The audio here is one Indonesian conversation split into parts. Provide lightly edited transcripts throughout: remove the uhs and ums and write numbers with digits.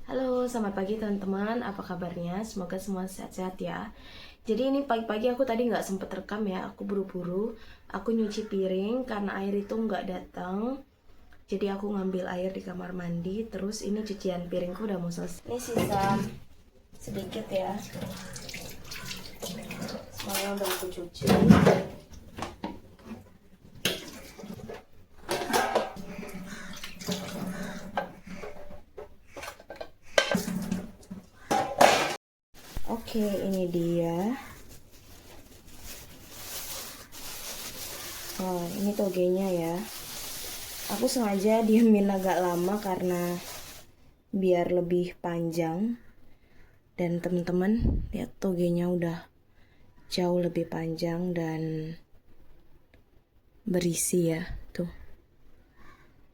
Halo, selamat pagi teman-teman. Apa kabarnya? Semoga semua sehat-sehat ya. Jadi ini pagi-pagi aku tadi nggak sempet rekam ya. Aku buru-buru. Aku nyuci piring karena air itu nggak datang. Jadi aku ngambil air di kamar mandi. Terus ini cucian piringku udah mau selesai. Ini sisa sedikit ya. Semuanya udah aku cuci. Oke, ini dia. Oh, ini togenya ya. Aku sengaja diemin agak lama karena biar lebih panjang. Dan teman-teman, lihat togenya udah jauh lebih panjang dan berisi ya, tuh.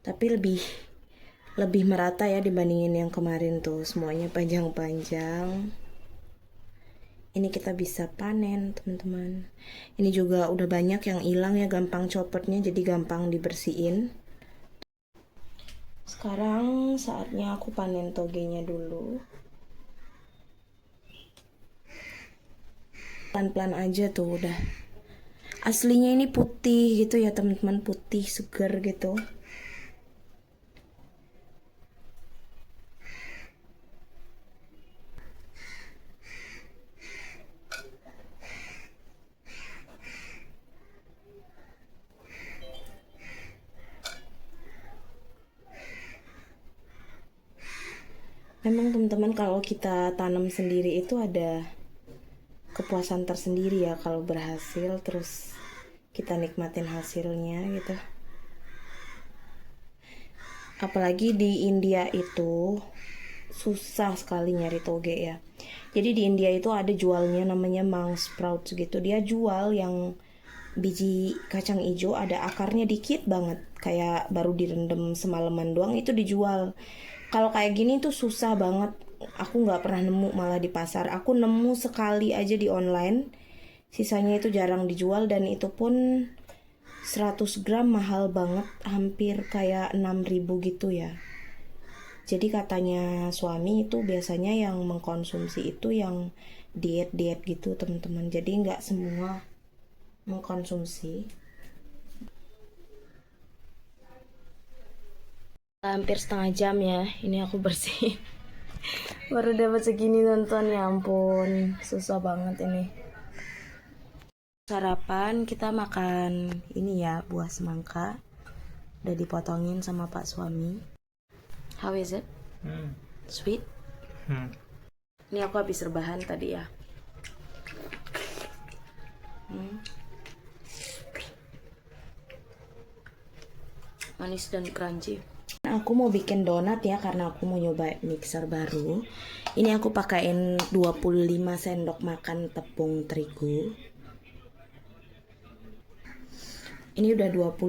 Tapi lebih merata ya dibandingin yang kemarin tuh, semuanya panjang-panjang. Ini kita bisa panen, teman-teman. Ini juga udah banyak yang hilang ya, gampang copotnya, jadi gampang dibersihin. Sekarang saatnya aku panen togenya dulu. Pelan-pelan aja tuh udah. Aslinya ini putih gitu ya teman-teman, putih seger gitu. Memang teman-teman kalau kita tanam sendiri itu ada kepuasan tersendiri ya kalau berhasil, terus kita nikmatin hasilnya gitu. Apalagi di India itu susah sekali nyari toge ya. Jadi di India itu ada jualnya namanya mung sprouts gitu. Dia jual yang biji kacang hijau ada akarnya dikit banget, kayak baru direndam semalaman doang itu dijual. Kalau kayak gini tuh susah banget. Aku nggak pernah nemu malah di pasar. Aku nemu sekali aja di online. Sisanya itu jarang dijual dan itu pun 100 gram mahal banget, hampir kayak 6.000 gitu ya. Jadi katanya suami itu biasanya yang mengkonsumsi itu yang diet-diet gitu teman-teman. Jadi nggak semua mengkonsumsi. Hampir setengah jam ya, ini aku bersih. Baru dapat segini nonton, ya ampun, susah banget ini. Sarapan kita makan ini ya, buah semangka. Udah dipotongin sama Pak suami. How is it? Sweet? Ini aku habis rebahan tadi ya. Manis dan crunchy. Aku mau bikin donat ya karena aku mau nyoba mixer baru. Ini aku pakein 25 sendok makan tepung terigu. Ini udah 25.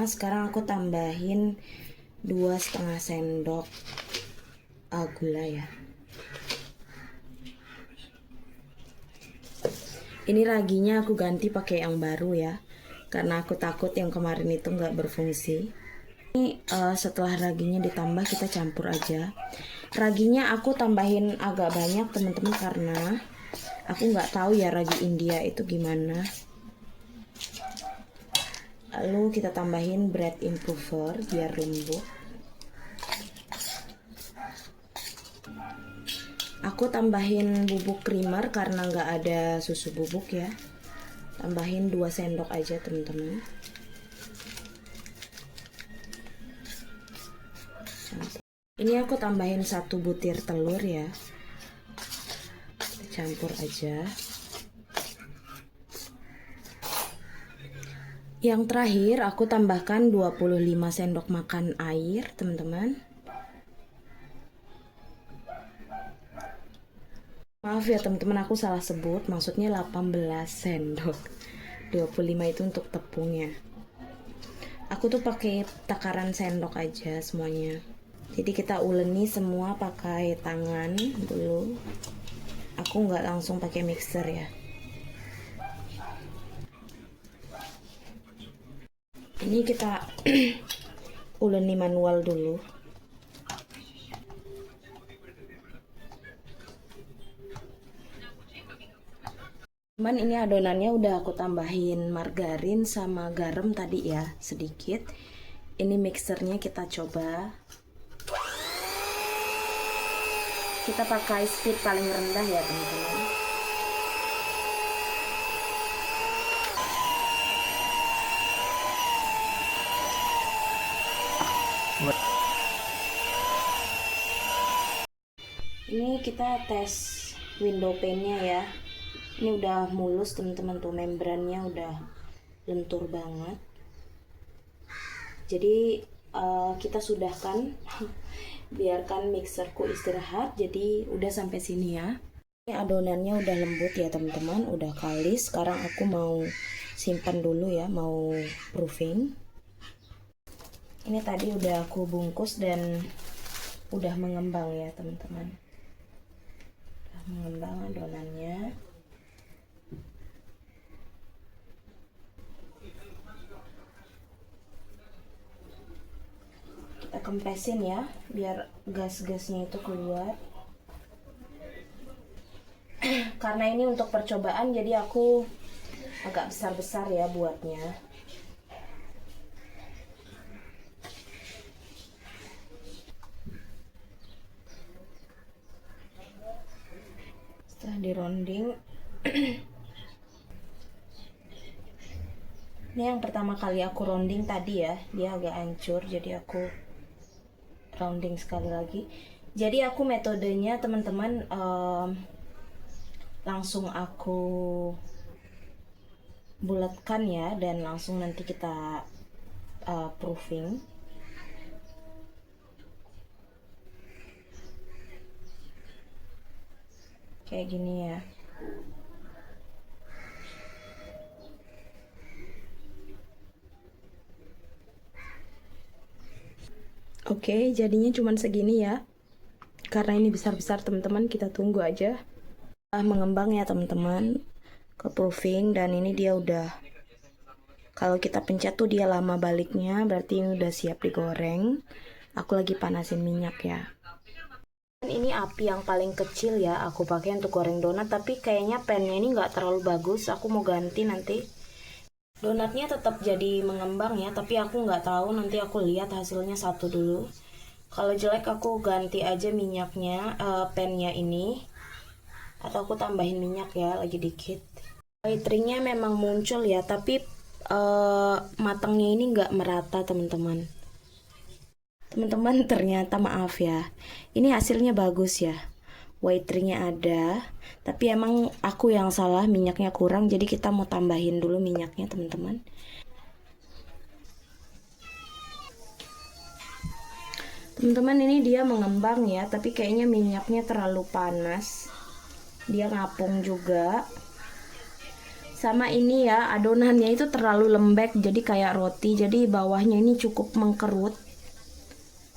Sekarang aku tambahin 2,5 sendok gula ya. Ini raginya aku ganti pakai yang baru ya, karena aku takut yang kemarin itu nggak berfungsi. Ini setelah raginya ditambah, kita campur aja. Raginya aku tambahin agak banyak teman-teman karena aku nggak tahu ya ragi India itu gimana. Lalu kita tambahin bread improver biar lembut. Aku tambahin bubuk creamer karena nggak ada susu bubuk ya. Tambahin 2 sendok aja teman-teman. Ini aku tambahin 1 butir telur ya. Campur aja. Yang terakhir aku tambahkan 25 sendok makan air teman-teman. Maaf ya teman-teman, aku salah sebut, maksudnya 18 sendok. 25 itu untuk tepungnya. Aku tuh pakai takaran sendok aja semuanya. Jadi kita uleni semua pakai tangan dulu. Aku nggak langsung pakai mixer ya. Ini kita uleni manual dulu. Cuman ini adonannya udah aku tambahin margarin sama garam tadi ya, sedikit. Ini mixernya kita coba. Kita pakai speed paling rendah ya teman-teman. Ini kita tes window pane-nya ya. Ini udah mulus teman-teman, tuh membrannya udah lentur banget. Jadi kita sudahkan biarkan mixerku istirahat. Jadi udah sampai sini ya. Ini adonannya udah lembut ya teman-teman, udah kalis. Sekarang aku mau simpan dulu ya, mau proofing. Ini tadi udah aku bungkus dan udah mengembang ya teman-teman. Udah mengembang adonannya. Kita kempesin ya biar gas-gasnya itu keluar. Karena ini untuk percobaan jadi aku agak besar-besar ya buatnya. Setelah dironding ini yang pertama kali aku rounding tadi ya, dia agak hancur jadi aku rounding sekali lagi. Jadi aku metodenya teman-teman langsung aku bulatkan ya, dan langsung nanti kita proofing. Kayak gini ya. Oke, jadinya cuman segini ya. Karena ini besar-besar teman-teman, kita tunggu aja. Mengembang ya teman-teman ke proofing, dan ini dia udah, kalau kita pencet tuh dia lama baliknya, berarti ini udah siap digoreng. Aku lagi panasin minyak ya. Ini api yang paling kecil ya aku pakai untuk goreng donat, tapi kayaknya pannya ini nggak terlalu bagus. Aku mau ganti nanti. Donatnya tetap jadi mengembang ya, tapi aku nggak tahu, nanti aku lihat hasilnya satu dulu. Kalau jelek aku ganti aja minyaknya, pannya ini, atau aku tambahin minyak ya lagi dikit. White ringnya memang muncul ya, tapi matangnya ini nggak merata teman-teman. Teman-teman ternyata maaf ya, ini hasilnya bagus ya. White ringnya ada, tapi emang aku yang salah, minyaknya kurang, jadi kita mau tambahin dulu minyaknya teman-teman. Teman-teman ini dia mengembang ya, tapi kayaknya minyaknya terlalu panas, dia ngapung juga. Sama ini ya, adonannya itu terlalu lembek jadi kayak roti, jadi bawahnya ini cukup mengkerut,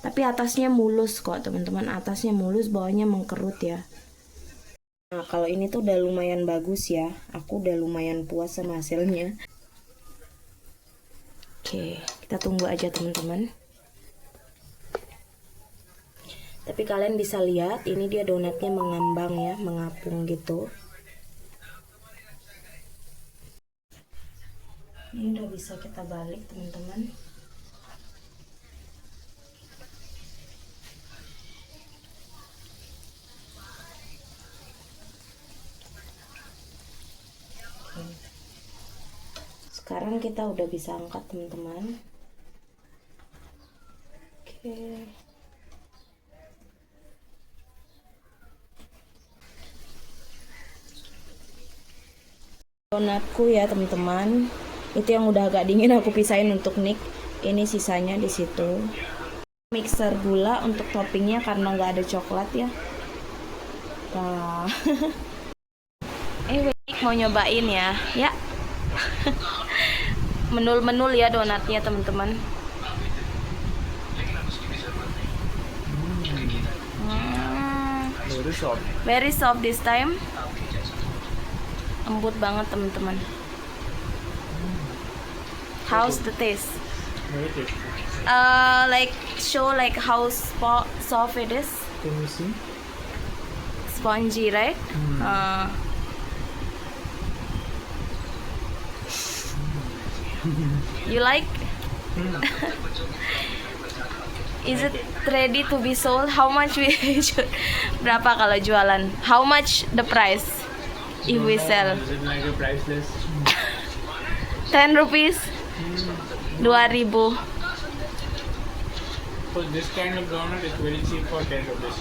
tapi atasnya mulus kok teman-teman, atasnya mulus, bawahnya mengkerut ya. Nah kalau ini tuh udah lumayan bagus ya, aku udah lumayan puas sama hasilnya. Oke, kita tunggu aja teman-teman. Tapi kalian bisa lihat ini dia donatnya mengambang ya, mengapung gitu. Ini udah bisa kita balik teman-teman. Sekarang kita udah bisa angkat teman-teman. Oke. Donatku ya teman-teman, itu yang udah agak dingin aku pisahin untuk Nick. Ini sisanya di situ. Mixer gula untuk toppingnya karena nggak ada coklat ya. Nah. Nick mau nyobain ya, ya. Menul-menul ya donatnya teman-teman. Very soft this time. Lembut banget teman-teman. How's the taste? Like show like how soft it is. Can you see? Spongy, right? You like? Is it ready to be sold? How much we should? Berapa kalau jualan? How much the price if we sell? Is it like a priceless? 10 rupees? 2.000. For this kind of donut, it's very cheap for 10 rupees.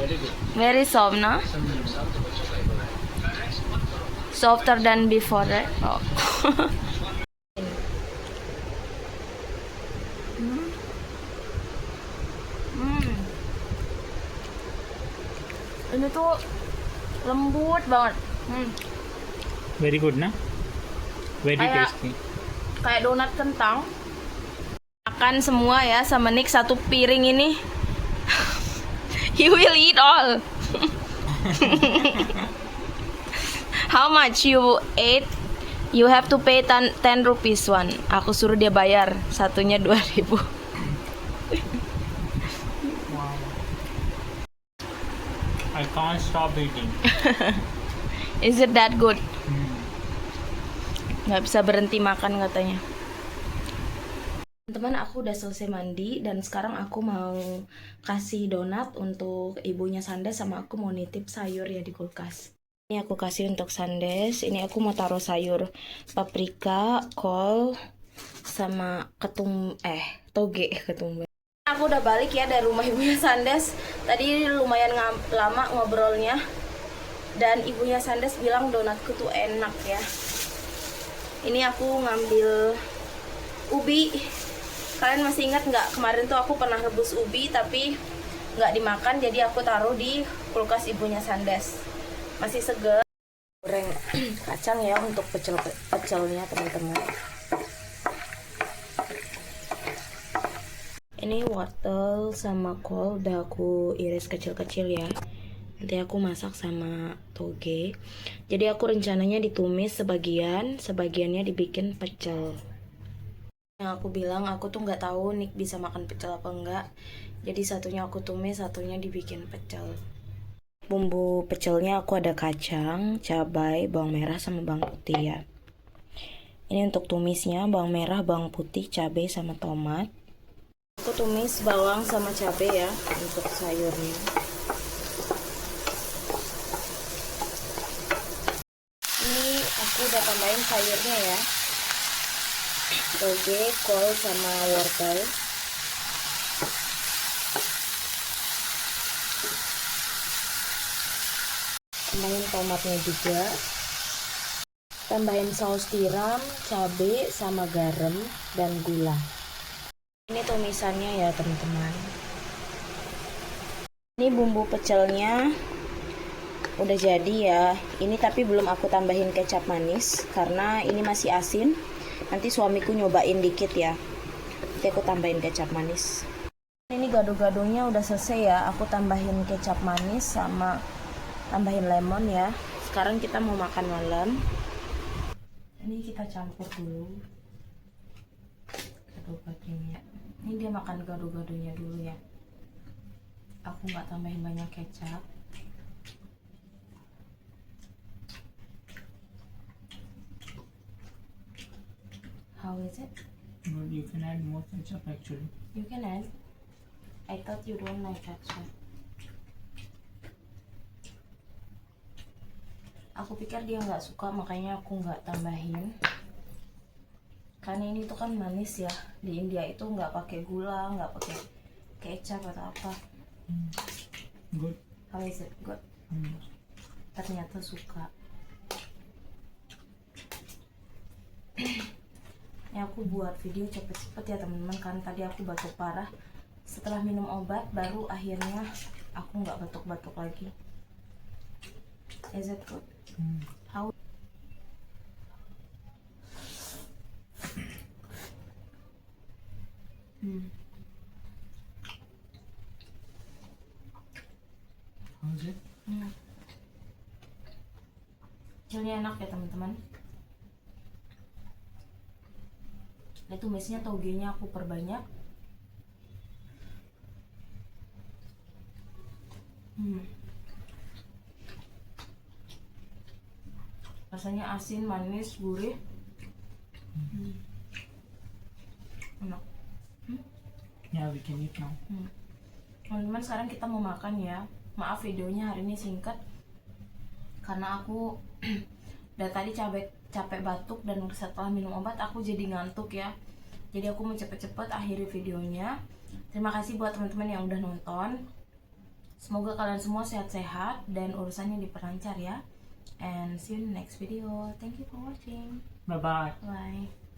Very good. Very soft, no? Softer than before, right? Oh. Ini tuh lembut banget. Very good, na? Very Kayak- tasty. Kayak donat kentang. Makan semua ya sama Nick satu piring ini. He will eat all. How much you ate? You have to pay 10 rupees one. Aku suruh dia bayar satunya 2.000. I can't stop eating. Is it that good? Nggak bisa berhenti makan katanya. Teman-teman, aku udah selesai mandi dan sekarang aku mau kasih donat untuk ibunya Sandes, sama aku mau nitip sayur ya di kulkas. Ini aku kasih untuk Sandes. Ini aku mau taruh sayur paprika, kol, sama toge ketumbar. Aku udah balik ya dari rumah ibunya Sandes. Tadi lumayan lama ngobrolnya. Dan ibunya Sandes bilang donatku tuh enak ya. Ini aku ngambil ubi. Kalian masih ingat nggak, kemarin tuh aku pernah rebus ubi tapi nggak dimakan, jadi aku taruh di kulkas ibunya Sandes. Masih seger. Goreng kacang ya untuk pecelnya teman-teman. Ini wortel sama kol udah aku iris kecil-kecil ya. Nanti aku masak sama toge. Jadi aku rencananya ditumis sebagiannya dibikin pecel. Yang aku bilang, aku tuh nggak tahu Nick bisa makan pecel apa enggak. Jadi satunya aku tumis, satunya dibikin pecel. Bumbu pecelnya aku ada kacang, cabai, bawang merah sama bawang putih ya. Ini untuk tumisnya, bawang merah, bawang putih, cabai sama tomat. Aku tumis bawang sama cabai ya untuk sayurnya. Ini aku udah tambahin sayurnya ya. Toge, kol sama wortel. Tambahin tomatnya juga. Tambahin saus tiram, cabai sama garam dan gula. Ini tumisannya ya teman-teman. Ini bumbu pecelnya udah jadi ya. Ini tapi belum aku tambahin kecap manis karena ini masih asin. Nanti suamiku nyobain dikit ya. Nanti aku tambahin kecap manis. Ini gado-gadonya udah selesai ya. Aku tambahin kecap manis sama tambahin lemon ya. Sekarang kita mau makan malam. Ini kita campur dulu gado-gadonya. Ini dia makan gado-gadonya dulu ya. Aku nggak tambahin banyak kecap. How is it? But you can add more ketchup actually. You can add. I thought you don't like ketchup. Aku pikir dia nggak suka, makanya aku nggak tambahin. Karena ini tuh kan manis ya. Di India itu nggak pakai gula, nggak pakai kecap atau apa. Good. How is it? Good. Ternyata suka. Ini aku buat video cepet-cepet ya teman-teman, kan tadi aku batuk parah. Setelah minum obat baru akhirnya aku nggak batuk-batuk lagi. Is it good? How? How is it? Hasilnya enak ya teman-teman. Ini tumisnya togenya aku perbanyak. Rasanya asin, manis, gurih. Enak. Yeah, we can eat now. Teman-teman, sekarang kita mau makan ya. Maaf videonya hari ini singkat karena aku dari tadi capek batuk, dan setelah minum obat aku jadi ngantuk ya. Jadi aku mau cepet-cepet akhiri videonya. Terima kasih buat teman-teman yang udah nonton. Semoga kalian semua sehat-sehat dan urusannya diperlancar ya. And see you in the next video. Thank you for watching. Bye bye. Bye.